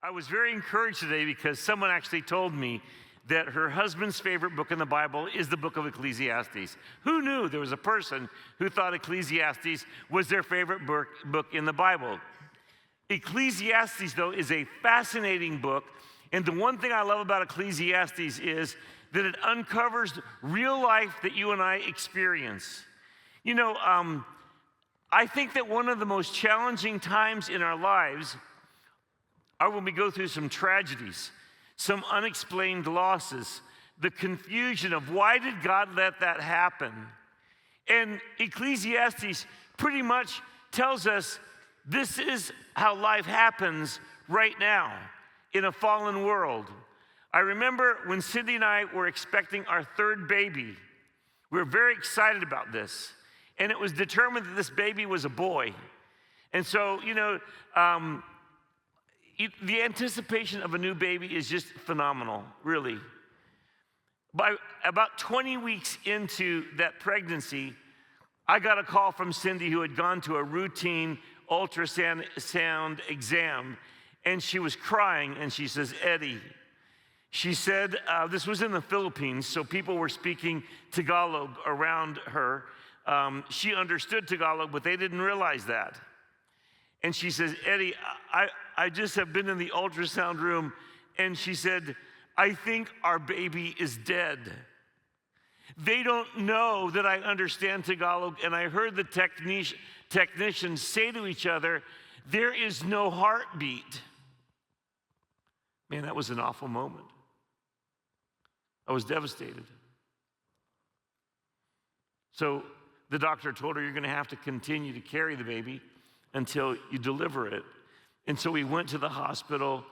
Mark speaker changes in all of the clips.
Speaker 1: I was very encouraged today because someone actually told me that her husband's favorite book in the Bible is the book of Ecclesiastes. Who knew there was a person who thought Ecclesiastes was their favorite book in the Bible? Ecclesiastes, though, is a fascinating book, and the one thing I love about Ecclesiastes is that it uncovers real life that you and I experience. You know, I think that one of the most challenging times in our lives are when we go through some tragedies, some unexplained losses, the confusion of why did God let that happen? And Ecclesiastes pretty much tells us this is how life happens right now in a fallen world. I remember when Cindy and I were expecting our third baby, we were very excited about this. And it was determined that this baby was a boy. And so, the anticipation of a new baby is just phenomenal, really. By about 20 weeks into that pregnancy, I got a call from Cindy who had gone to a routine ultrasound exam, and she was crying, and she says, Eddie, she said, this was in the Philippines, so people were speaking Tagalog around her. She understood Tagalog, but they didn't realize that. And she says, Eddie, I just have been in the ultrasound room, and she said, I think our baby is dead. They don't know that I understand Tagalog, and I heard the technicians say to each other, there is no heartbeat. Man, that was an awful moment. I was devastated. So the doctor told her, you're going to have to continue to carry the baby until you deliver it. And so we went to the hospital,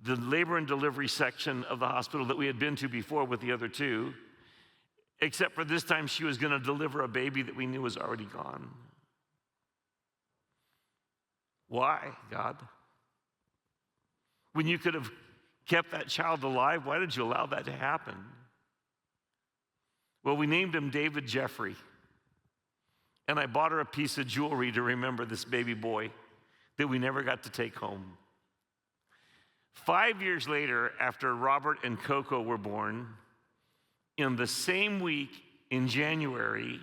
Speaker 1: the labor and delivery section of the hospital that we had been to before with the other two, except for this time she was going to deliver a baby that we knew was already gone. Why, God? When you could have kept that child alive, why did you allow that to happen? Well, we named him David Jeffrey. And I bought her a piece of jewelry to remember this baby boy that we never got to take home. 5 years later, after Robert and Coco were born, in the same week in January,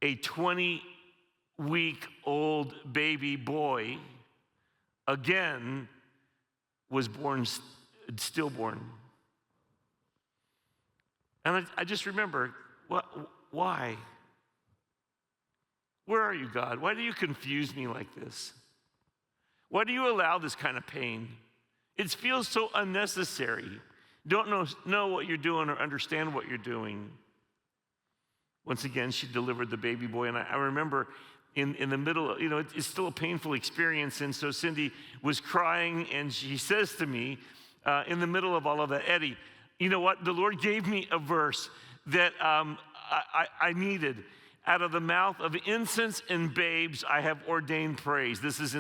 Speaker 1: a 20-week-old baby boy again was born, stillborn. And I just remember, why? Where are you, God? Why do you confuse me like this? Why do you allow this kind of pain? It feels so unnecessary. Don't know what you're doing or understand what you're doing. Once again, she delivered the baby boy, and I remember in the middle, it's still a painful experience, and so Cindy was crying, and she says to me, in the middle of all of that, Eddie, you know what? The Lord gave me a verse that I needed. Out of the mouth of infants and babes, I have ordained praise. This is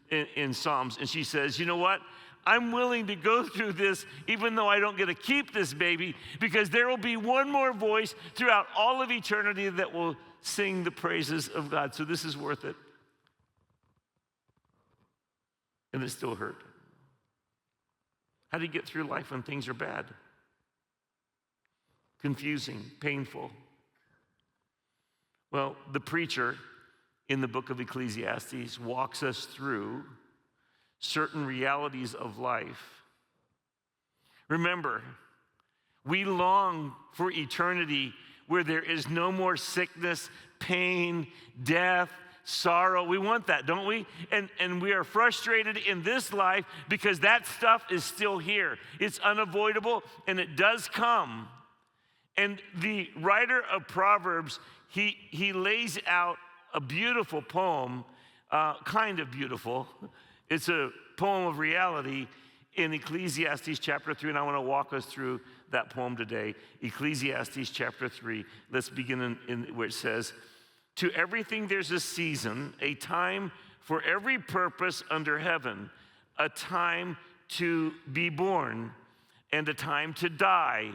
Speaker 1: in Psalms. And she says, you know what? I'm willing to go through this even though I don't get to keep this baby, because there will be one more voice throughout all of eternity that will sing the praises of God. So this is worth it. And it still hurt. How do you get through life when things are bad? Confusing, painful. Well, the preacher in the book of Ecclesiastes walks us through certain realities of life. Remember, we long for eternity where there is no more sickness, pain, death, sorrow. We want that, don't we? And we are frustrated in this life because that stuff is still here. It's unavoidable, and it does come. And the writer of Proverbs, he lays out a beautiful poem, kind of beautiful. It's a poem of reality in Ecclesiastes chapter 3, and I want to walk us through that poem today. Ecclesiastes chapter 3. Let's begin in where it says, to everything there's a season, a time for every purpose under heaven, a time to be born, and a time to die,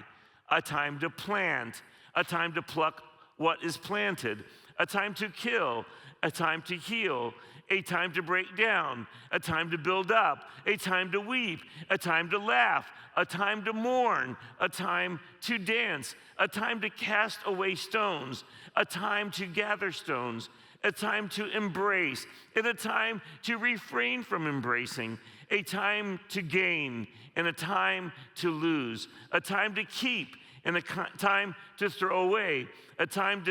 Speaker 1: a time to plant, a time to pluck what is planted, a time to kill, a time to heal, a time to break down, a time to build up, a time to weep, a time to laugh, a time to mourn, a time to dance, a time to cast away stones, a time to gather stones, a time to embrace, and a time to refrain from embracing, a time to gain, and a time to lose, a time to keep, and a time to throw away, a time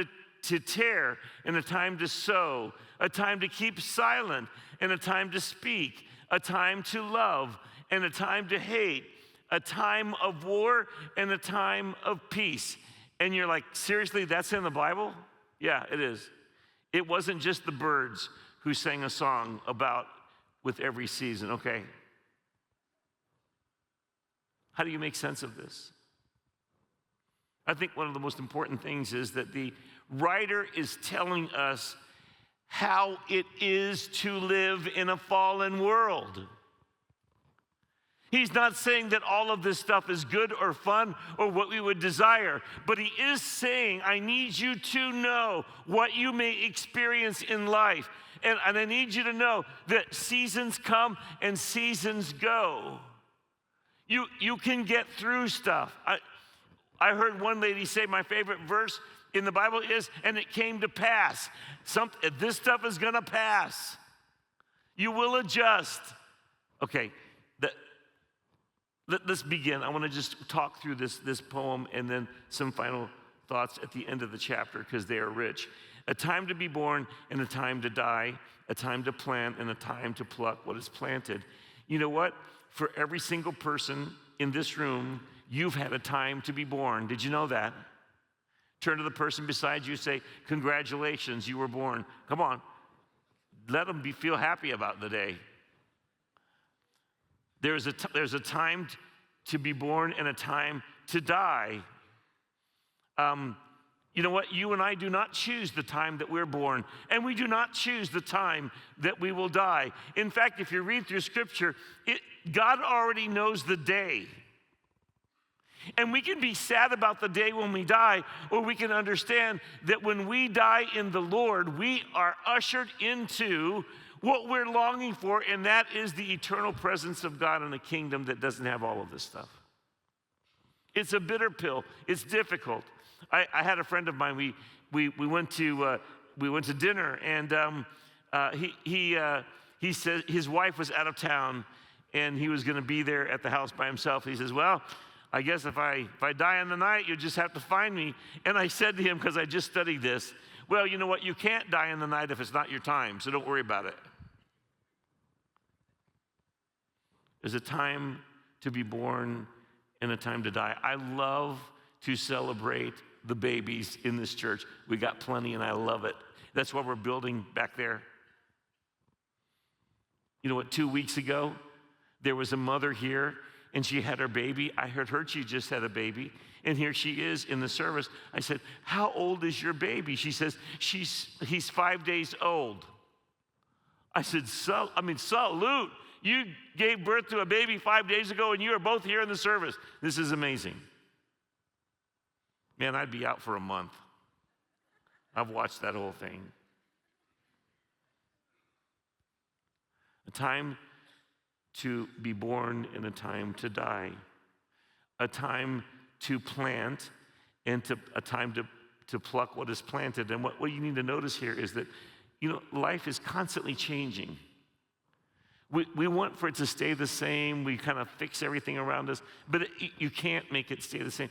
Speaker 1: to tear, and a time to sow, a time to keep silent, and a time to speak, a time to love, and a time to hate, a time of war, and a time of peace. And you're like, seriously, that's in the Bible? Yeah, it is. It wasn't just the birds who sang a song about with every season, okay? How do you make sense of this? I think one of the most important things is that the writer is telling us how it is to live in a fallen world. He's not saying that all of this stuff is good or fun or what we would desire, but he is saying, I need you to know what you may experience in life. And I need you to know that seasons come and seasons go. You can get through stuff. I heard one lady say my favorite verse in the Bible is, and it came to pass. This stuff is going to pass. You will adjust. Okay, let's begin. I want to just talk through this poem and then some final thoughts at the end of the chapter because they are rich. A time to be born and a time to die, a time to plant and a time to pluck what is planted. You know what? For every single person in this room, you've had a time to be born. Did you know that? Turn to the person beside you, say, congratulations, you were born. Come on. Let them feel happy about the day. There's a time to be born and a time to die. You know what? You and I do not choose the time that we're born, and we do not choose the time that we will die. In fact, if you read through Scripture, God already knows the day. And we can be sad about the day when we die, or we can understand that when we die in the Lord, we are ushered into what we're longing for, and that is the eternal presence of God in a kingdom that doesn't have all of this stuff. It's a bitter pill. It's difficult. I had a friend of mine. We went to dinner, and he said his wife was out of town, and he was going to be there at the house by himself. He says, "Well, I guess if I die in the night, you'll just have to find me." And I said to him, because I just studied this, well, you know what? You can't die in the night if it's not your time, so don't worry about it. There's a time to be born and a time to die. I love to celebrate the babies in this church. We got plenty, and I love it. That's what we're building back there. You know what? 2 weeks ago, there was a mother here, and she had her baby. I heard she just had a baby, and here she is in the service. I said, "How old is your baby?" She says, he's 5 days old. I said, salute. You gave birth to a baby 5 days ago, and you are both here in the service. This is amazing. Man, I'd be out for a month. I've watched that whole thing. A time to be born and a time to die. A time to plant and a time to pluck what is planted. And what you need to notice here is that, life is constantly changing. We want for it to stay the same. We kind of fix everything around us, but you can't make it stay the same.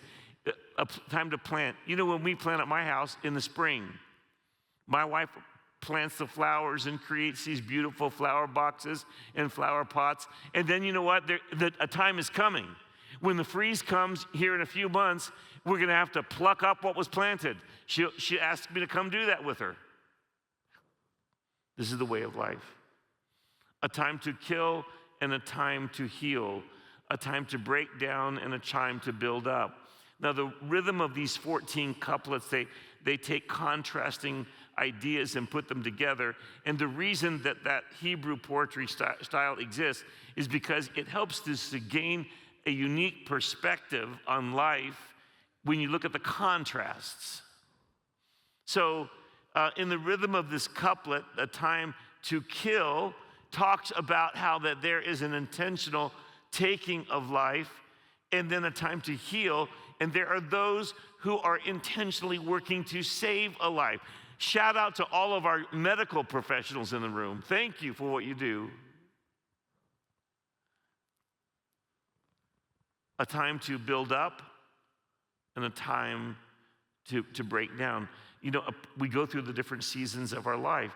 Speaker 1: A time to plant. When we plant at my house in the spring, my wife plants the flowers and creates these beautiful flower boxes and flower pots. And then you know what? A time is coming. When the freeze comes here in a few months, we're going to have to pluck up what was planted. She asked me to come do that with her. This is the way of life. A time to kill and a time to heal. A time to break down and a time to build up. Now, the rhythm of these 14 couplets, they take contrasting ideas and put them together. And the reason that Hebrew poetry style exists is because it helps us to gain a unique perspective on life when you look at the contrasts. So, in the rhythm of this couplet, a time to kill talks about how that there is an intentional taking of life and then a time to heal. And there are those who are intentionally working to save a life. Shout out to all of our medical professionals in the room. Thank you for what you do. A time to build up and a time to break down. You know, we go through the different seasons of our life.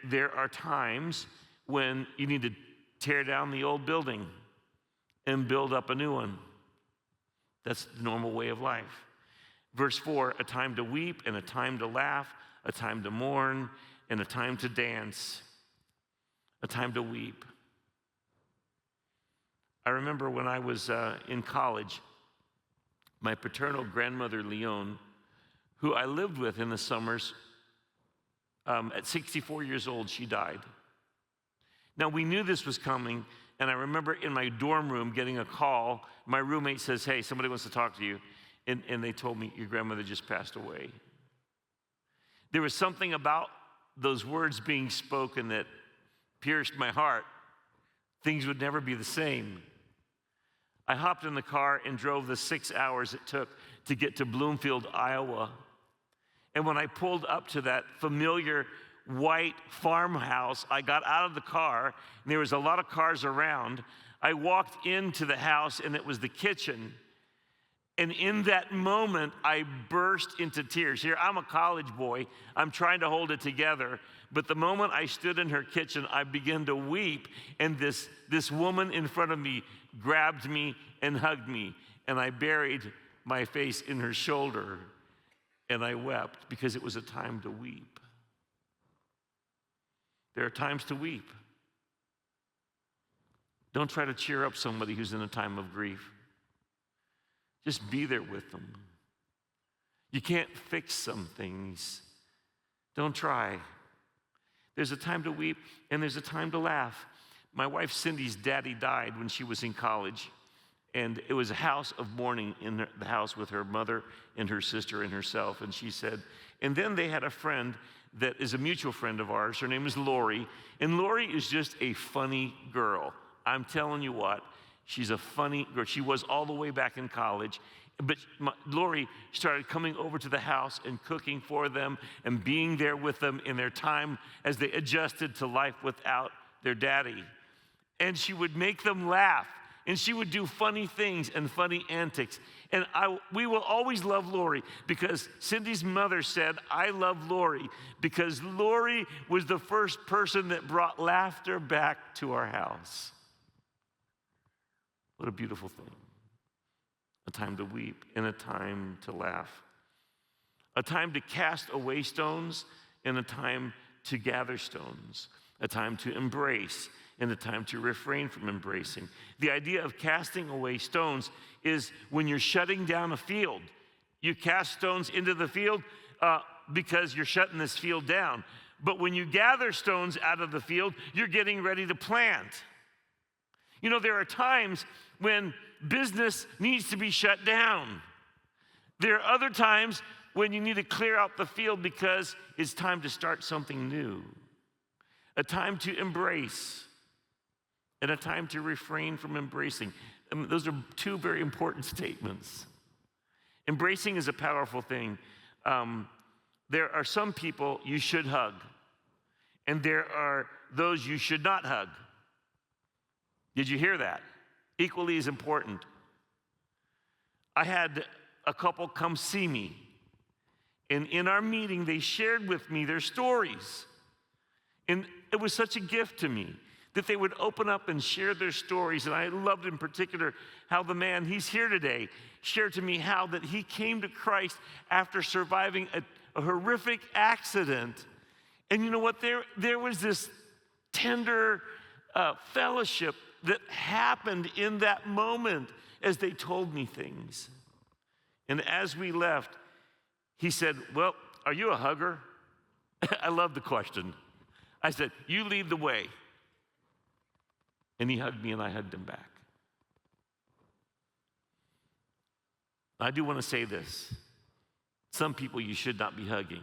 Speaker 1: There are times when you need to tear down the old building and build up a new one. That's the normal way of life. Verse 4, a time to weep and a time to laugh, a time to mourn and a time to dance, a time to weep. I remember when I was in college, my paternal grandmother, Lyons, who I lived with in the summers, at 64 years old, she died. Now, we knew this was coming, and I remember in my dorm room getting a call. My roommate says, hey, somebody wants to talk to you. And they told me, your grandmother just passed away. There was something about those words being spoken that pierced my heart. Things would never be the same. I hopped in the car and drove the 6 hours it took to get to Bloomfield, Iowa. And when I pulled up to that familiar white farmhouse, I got out of the car, and there was a lot of cars around. I walked into the house, and it was the kitchen. And in that moment, I burst into tears. Here, I'm a college boy. I'm trying to hold it together. But the moment I stood in her kitchen, I began to weep. And this woman in front of me grabbed me and hugged me. And I buried my face in her shoulder. And I wept because it was a time to weep. There are times to weep. Don't try to cheer up somebody who's in a time of grief. Just be there with them. You can't fix some things. Don't try. There's a time to weep and there's a time to laugh. My wife Cindy's daddy died when she was in college, and it was a house of mourning in the house with her mother and her sister and herself. And she said, and then they had a friend that is a mutual friend of ours. Her name is Lori, and Lori is just a funny girl. I'm telling you what. She's a funny girl. She was all the way back in college. But Lori started coming over to the house and cooking for them and being there with them in their time as they adjusted to life without their daddy. And she would make them laugh. And she would do funny things and funny antics. And we will always love Lori because Cindy's mother said, I love Lori because Lori was the first person that brought laughter back to our house. What a beautiful thing. A time to weep and a time to laugh. A time to cast away stones and a time to gather stones. A time to embrace and a time to refrain from embracing. The idea of casting away stones is when you're shutting down a field. You cast stones into the field because you're shutting this field down. But when you gather stones out of the field, you're getting ready to plant. You know, there are times when business needs to be shut down. There are other times when you need to clear out the field because it's time to start something new. A time to embrace and a time to refrain from embracing. I mean, those are two very important statements. Embracing is a powerful thing. There are some people you should hug, and there are those you should not hug. Did you hear that? Equally as important. I had a couple come see me, and in our meeting, they shared with me their stories. And it was such a gift to me that they would open up and share their stories. And I loved in particular how the man, he's here today, shared to me how that he came to Christ after surviving a horrific accident. And you know what? There was this tender fellowship that happened in that moment as they told me things. And as we left, he said, well, are you a hugger? I love the question. I said, you lead the way. And he hugged me and I hugged him back. I do want to say this. Some people you should not be hugging.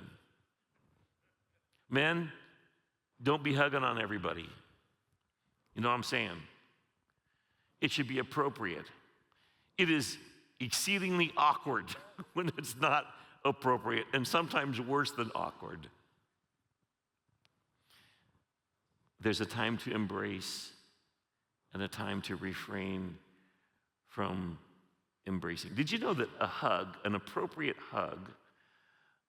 Speaker 1: Men, Don't be hugging on everybody. You know what I'm saying? It should be appropriate. It is exceedingly awkward when it's not appropriate, and sometimes worse than awkward. There's a time to embrace and a time to refrain from embracing. Did you know that a hug, an appropriate hug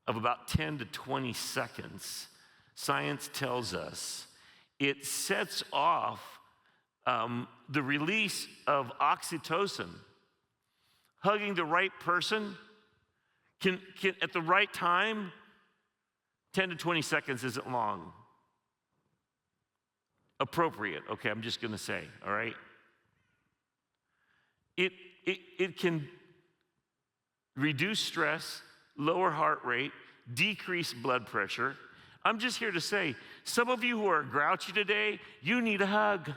Speaker 1: of about 10 to 20 seconds, science tells us it sets off the release of oxytocin. Hugging the right person can at the right time, 10 to 20 seconds isn't long. Appropriate, okay, I'm just gonna say, all right? It can reduce stress, lower heart rate, decrease blood pressure. I'm just here to say, some of you who are grouchy today, you need a hug.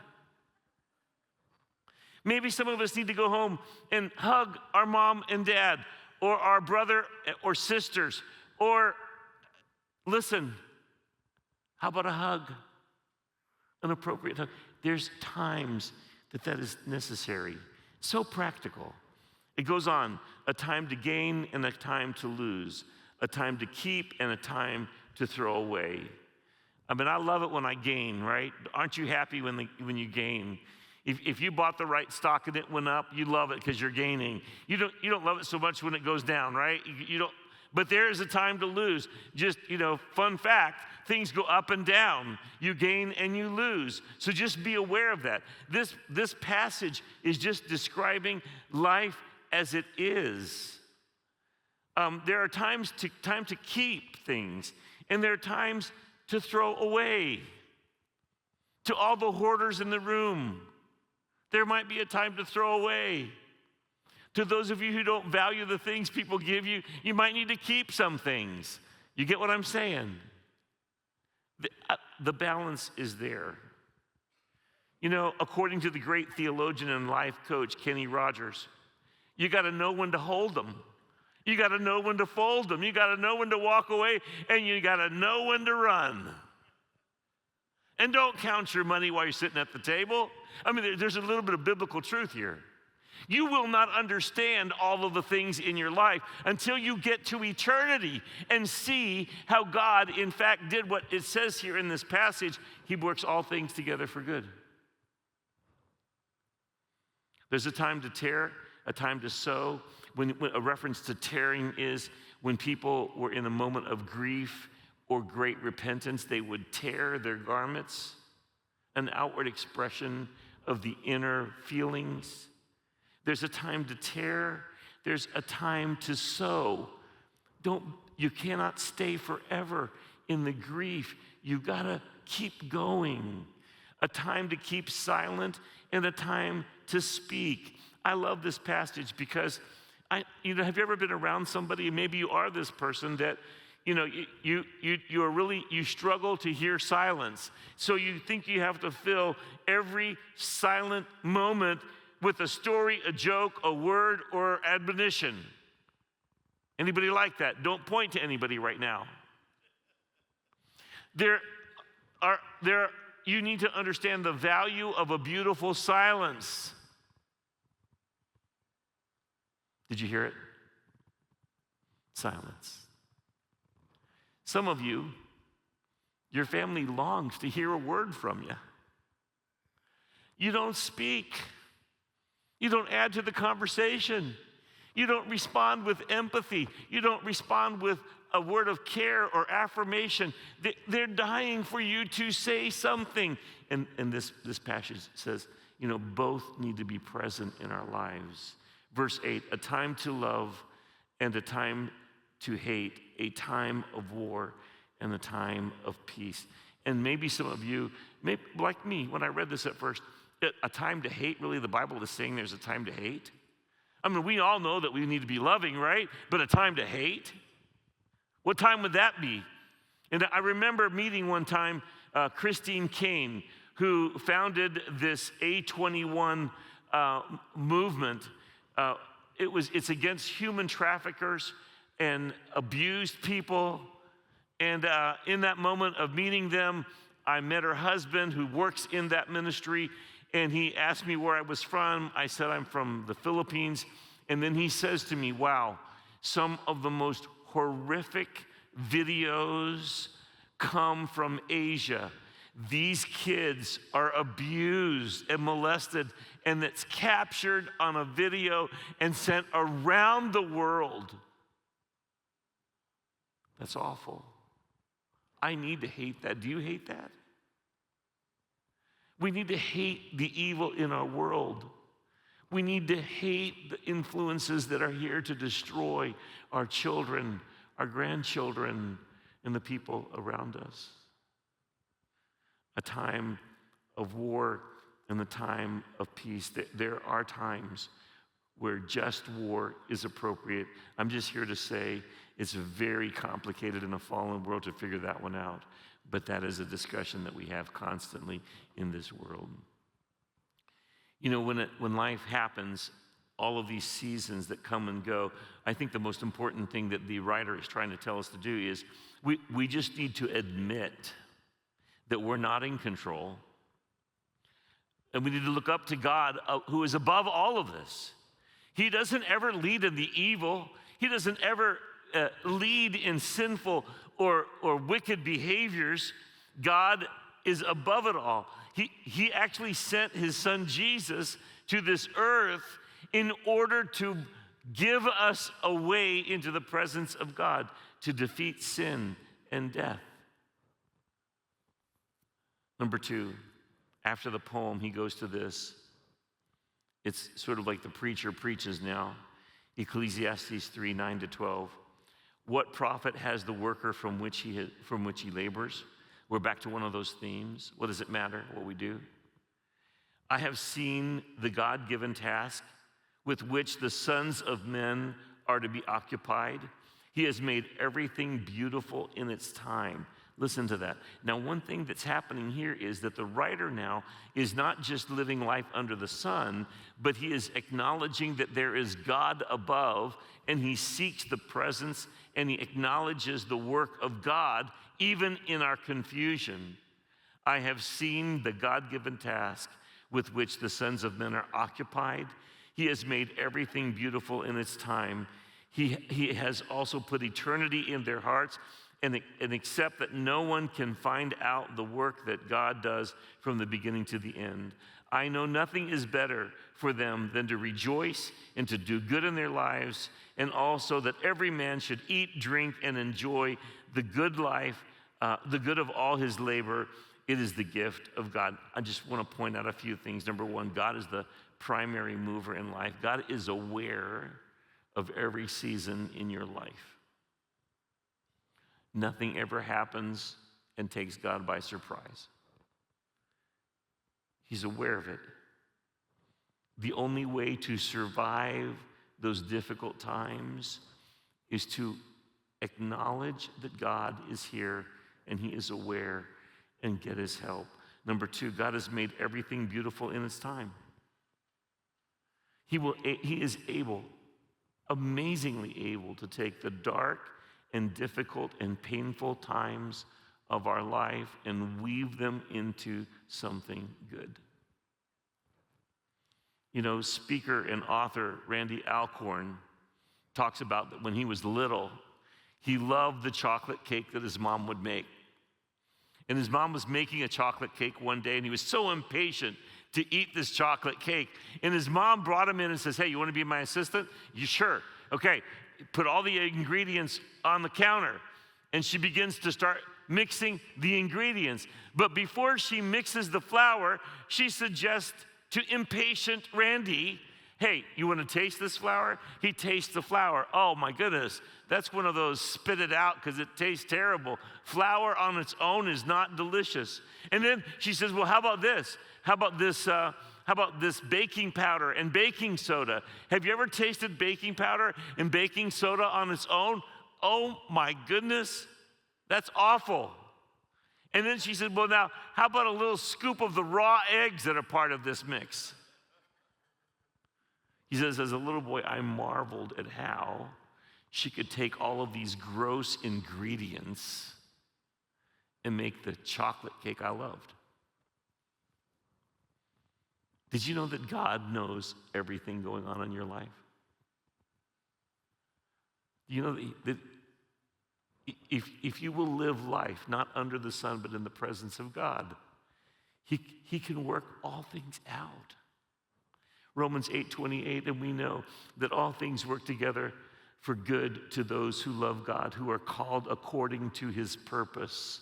Speaker 1: Maybe some of us need to go home and hug our mom and dad, or our brother or sisters, or listen, how about a hug? An appropriate hug. There's times that is necessary. So practical. It goes on, a time to gain and a time to lose, a time to keep and a time to throw away. I mean, I love it when I gain, right? Aren't you happy when you gain? If you bought the right stock and it went up, you love it because you're gaining. You don't love it so much when it goes down, right? You don't. But there is a time to lose. Just, fun fact, things go up and down. You gain and you lose. So just be aware of that. This passage is just describing life as it is. There are time to keep things, and there are times to throw away. To all the hoarders in the room, there might be a time to throw away. To those of you who don't value the things people give you, you might need to keep some things. You get what I'm saying? The balance is there. According to the great theologian and life coach, Kenny Rogers, you got to know when to hold them. You got to know when to fold them. You got to know when to walk away, and you got to know when to run. And don't count your money while you're sitting at the table. I mean, there's a little bit of biblical truth here. You will not understand all of the things in your life until you get to eternity and see how God, in fact, did what it says here in this passage. He works all things together for good. There's a time to tear, a time to sow. When a reference to tearing is when people were in a moment of grief or great repentance, they would tear their garments, an outward expression of the inner feelings. There's a time to tear. There's a time to sow. You cannot stay forever in the grief. You gotta keep going. A time to keep silent and a time to speak. I love this passage because have you ever been around somebody, maybe you are this person that you struggle to hear silence. So you think you have to fill every silent moment with a story, a joke, a word, or admonition. Anybody like that? Don't point to anybody right now. You need to understand the value of a beautiful silence. Did you hear it? Silence. Some of you, your family longs to hear a word from you. You don't speak. You don't add to the conversation. You don't respond with empathy. You don't respond with a word of care or affirmation. They're dying for you to say something. And this passage says, both need to be present in our lives. Verse 8, a time to love and a time to hate, a time of war and a time of peace. And maybe some of you, like me, when I read this at first, a time to hate, really the Bible is saying there's a time to hate? I mean, we all know that we need to be loving, right? But a time to hate? What time would that be? And I remember meeting one time Christine Kane, who founded this A21 movement. It's against human traffickers and abused people. And in that moment of meeting them, I met her husband who works in that ministry, and he asked me where I was from. I said, I'm from the Philippines. And then he says to me, wow, some of the most horrific videos come from Asia. These kids are abused and molested, and it's captured on a video and sent around the world. That's awful. I need to hate that. Do you hate that? We need to hate the evil in our world. We need to hate the influences that are here to destroy our children, our grandchildren, and the people around us. A time of war and the time of peace. There are times where just war is appropriate. I'm just here to say it's very complicated in a fallen world to figure that one out. But that is a discussion that we have constantly in this world. You know, when life happens, all of these seasons that come and go, I think the most important thing that the writer is trying to tell us to do is we just need to admit that we're not in control. And we need to look up to God who is above all of this. He doesn't ever lead in the evil. He doesn't ever lead in sinful or wicked behaviors. God is above it all. He actually sent his son Jesus to this earth in order to give us a way into the presence of God, to defeat sin and death. Number 2, after the poem, he goes to this. It's sort of like the preacher preaches now. Ecclesiastes 3, 9-12. What profit has the worker from which he labors? We're back to one of those themes. What does it matter what we do? I have seen the God-given task with which the sons of men are to be occupied. He has made everything beautiful in its time. Listen to that. Now, one thing that's happening here is that the writer now is not just living life under the sun, but he is acknowledging that there is God above, and he seeks the presence, and he acknowledges the work of God, even in our confusion. I have seen the God-given task with which the sons of men are occupied. He has made everything beautiful in its time. He has also put eternity in their hearts, and accept that no one can find out the work that God does from the beginning to the end. I know nothing is better for them than to rejoice and to do good in their lives, and also that every man should eat, drink, and enjoy the good life, the good of all his labor. It is the gift of God. I just want to point out a few things. Number 1, God is the primary mover in life. God is aware of every season in your life. Nothing ever happens and takes God by surprise. He's aware of it. The only way to survive those difficult times is to acknowledge that God is here and he is aware and get his help. Number 2, God has made everything beautiful in its time. He is able, amazingly able, to take the dark and difficult and painful times of our life and weave them into something good. You know, speaker and author Randy Alcorn talks about that when he was little, he loved the chocolate cake that his mom would make. And his mom was making a chocolate cake one day, and he was so impatient to eat this chocolate cake. And his mom brought him in and says, hey, you want to be my assistant? You sure? Okay. Put all the ingredients on the counter, and she begins to start mixing the ingredients. But before she mixes the flour, she suggests to impatient Randy, hey, you want to taste this flour? He tastes the flour. Oh my goodness, that's one of those spit it out because it tastes terrible. Flour on its own is not delicious. And then she says, well, how about this? How about this baking powder and baking soda? Have you ever tasted baking powder and baking soda on its own? Oh my goodness, that's awful. And then she said, well, now, how about a little scoop of the raw eggs that are part of this mix? He says, as a little boy, I marveled at how she could take all of these gross ingredients and make the chocolate cake I loved. Did you know that God knows everything going on in your life? You know that if you will live life not under the sun but in the presence of God, He can work all things out. Romans 8:28, and we know that all things work together for good to those who love God, who are called according to His purpose.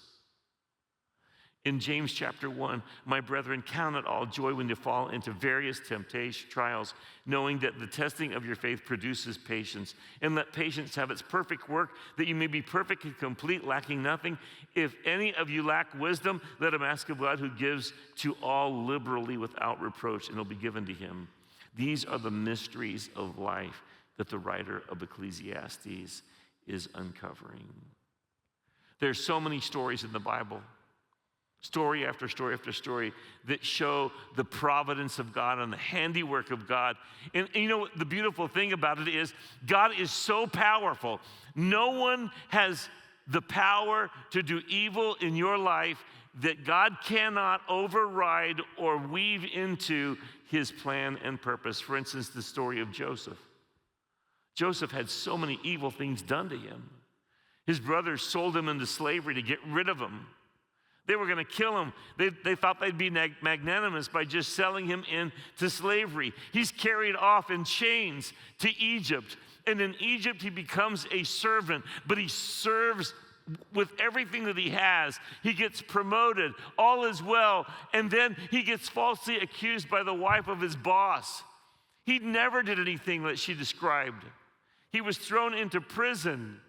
Speaker 1: In James chapter 1, my brethren, count it all joy when you fall into various temptation, trials, knowing that the testing of your faith produces patience. And let patience have its perfect work, that you may be perfect and complete, lacking nothing. If any of you lack wisdom, let him ask of God, who gives to all liberally without reproach, and it'll be given to him. These are the mysteries of life that the writer of Ecclesiastes is uncovering. There's so many stories in the Bible, story after story after story, that show the providence of God and the handiwork of God. And you know what the beautiful thing about it is? God is so powerful. No one has the power to do evil in your life that God cannot override or weave into His plan and purpose. For instance, the story of Joseph. Joseph had so many evil things done to him. His brothers sold him into slavery to get rid of him. They were going to kill him. They thought they'd be magnanimous by just selling him into slavery. He's carried off in chains to Egypt. And in Egypt, he becomes a servant, but he serves with everything that he has. He gets promoted. All is well. And then he gets falsely accused by the wife of his boss. He never did anything that she described. He was thrown into prison.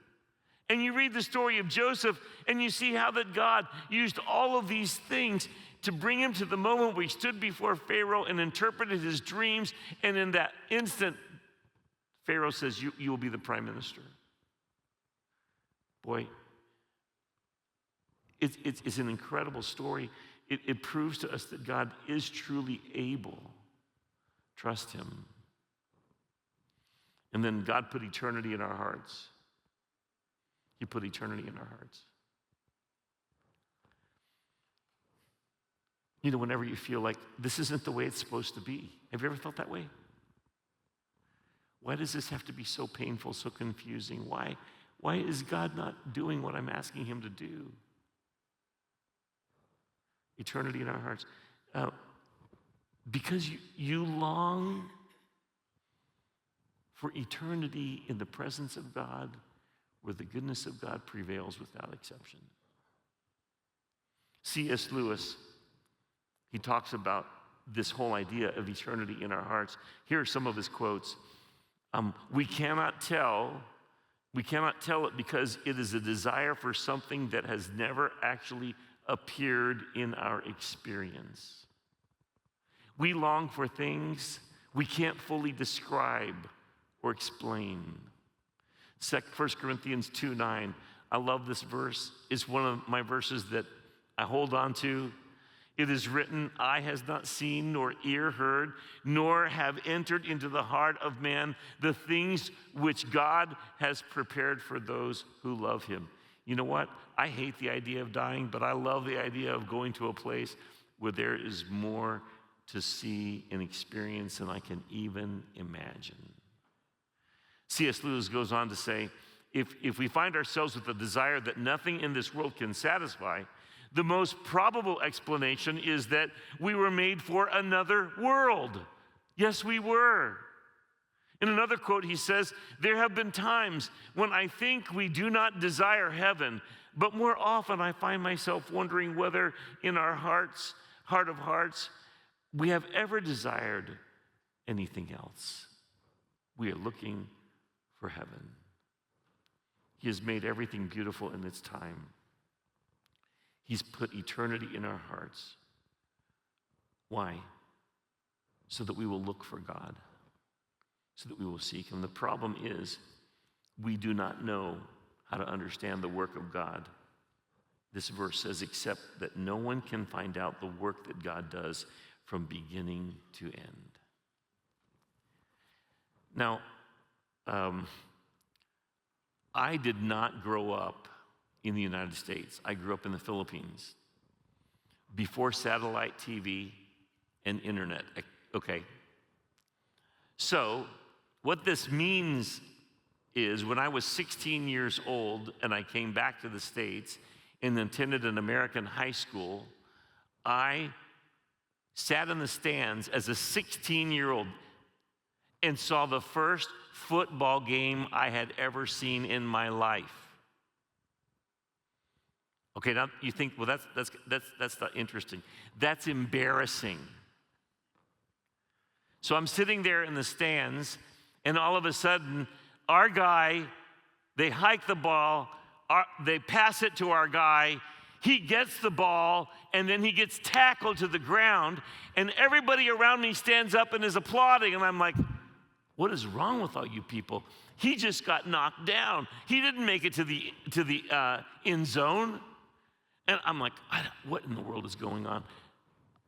Speaker 1: And you read the story of Joseph, and you see how that God used all of these things to bring him to the moment where he stood before Pharaoh and interpreted his dreams. And in that instant, Pharaoh says, you will be the prime minister. Boy, it's an incredible story. It proves to us that God is truly able. Trust Him. And then God put eternity in our hearts. He put eternity in our hearts. You know, whenever you feel like this isn't the way it's supposed to be. Have you ever felt that way? Why does this have to be so painful, so confusing? Why is God not doing what I'm asking Him to do? Eternity in our hearts. Because you long for eternity in the presence of God, where the goodness of God prevails without exception. C.S. Lewis, he talks about this whole idea of eternity in our hearts. Here are some of his quotes. We cannot tell it because it is a desire for something that has never actually appeared in our experience. We long for things we can't fully describe or explain. 1 Corinthians 2:9. I love this verse. It's one of my verses that I hold on to. It is written, eye has not seen, nor ear heard, nor have entered into the heart of man the things which God has prepared for those who love Him. You know what? I hate the idea of dying, but I love the idea of going to a place where there is more to see and experience than I can even imagine. C.S. Lewis goes on to say, if we find ourselves with a desire that nothing in this world can satisfy, the most probable explanation is that we were made for another world. Yes, we were. In another quote, he says, there have been times when I think we do not desire heaven, but more often I find myself wondering whether in our heart of hearts, we have ever desired anything else. We are looking for heaven. He has made everything beautiful in its time. He's put eternity in our hearts. Why? So that we will look for God, so that we will seek Him. The problem is we do not know how to understand the work of God. This verse says, except that no one can find out the work that God does from beginning to end. Now, I did not grow up in the United States. I grew up in the Philippines before satellite TV and internet. Okay. So what this means is when I was 16 years old and I came back to the States and attended an American high school, I sat in the stands as a 16-year-old and saw the first football game I had ever seen in my life. Okay, now you think, well, that's not interesting. That's embarrassing. So I'm sitting there in the stands, and all of a sudden, our guy, they hike the ball, they pass it to our guy, he gets the ball, and then he gets tackled to the ground, and everybody around me stands up and is applauding, and I'm like, what is wrong with all you people? He just got knocked down. He didn't make it to the end zone. And I'm like, what in the world is going on?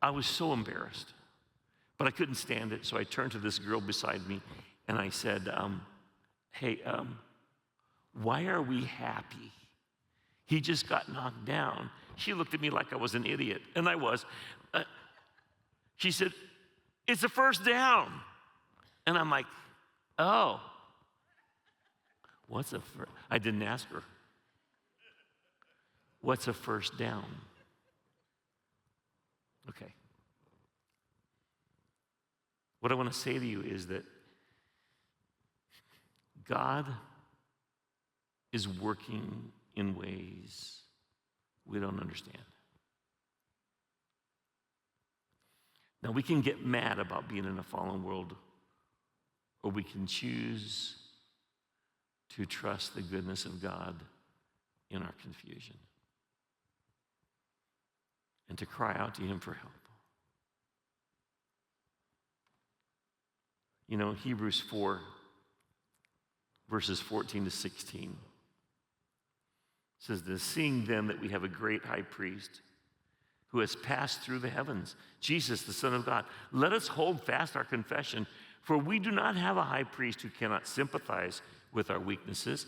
Speaker 1: I was so embarrassed, but I couldn't stand it, so I turned to this girl beside me, and I said, hey, why are we happy? He just got knocked down. She looked at me like I was an idiot, and I was. She said, it's a first down. And I'm like, oh, what's a first? I didn't ask her. What's a first down? Okay. What I want to say to you is that God is working in ways we don't understand. Now, we can get mad about being in a fallen world, or we can choose to trust the goodness of God in our confusion and to cry out to Him for help. You know, Hebrews 4, verses 14 to 16 says this, seeing then that we have a great high priest who has passed through the heavens, Jesus, the Son of God, let us hold fast our confession, for we do not have a high priest who cannot sympathize with our weaknesses,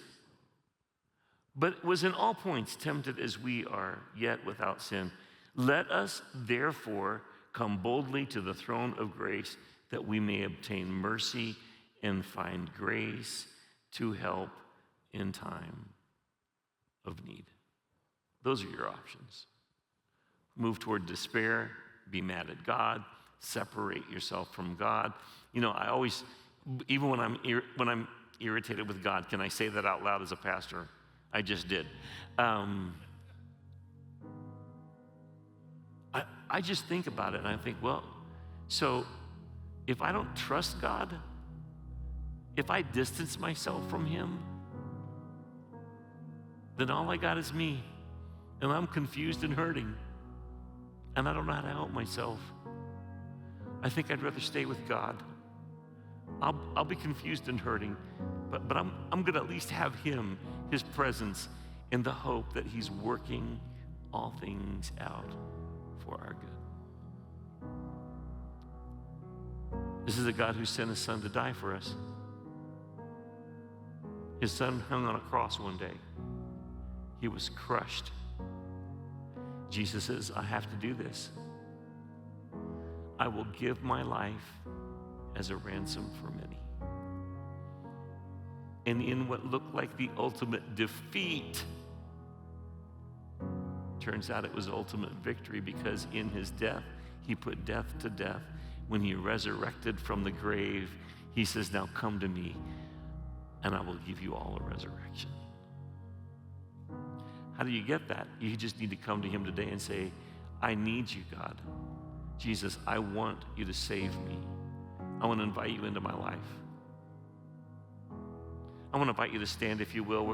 Speaker 1: but was in all points tempted as we are, yet without sin. Let us therefore come boldly to the throne of grace, that we may obtain mercy and find grace to help in time of need. Those are your options. Move toward despair, be mad at God, separate yourself from God. You know, I always, even when I'm irritated with God, can I say that out loud as a pastor? I just did. I just think about it and I think, well, so if I don't trust God, if I distance myself from Him, then all I got is me, and I'm confused and hurting, and I don't know how to help myself. I think I'd rather stay with God. I'll be confused and hurting, but I'm going to at least have Him, His presence, in the hope that He's working all things out for our good. This is a God who sent His Son to die for us. His Son hung on a cross one day. He was crushed. Jesus says, I have to do this. I will give my life as a ransom for many. And in what looked like the ultimate defeat, turns out it was ultimate victory, because in His death, He put death to death. When He resurrected from the grave, He says, now come to me, and I will give you all a resurrection. How do you get that? You just need to come to Him today and say, I need you, God. Jesus, I want you to save me. I want to invite you into my life. I want to invite you to stand, if you will.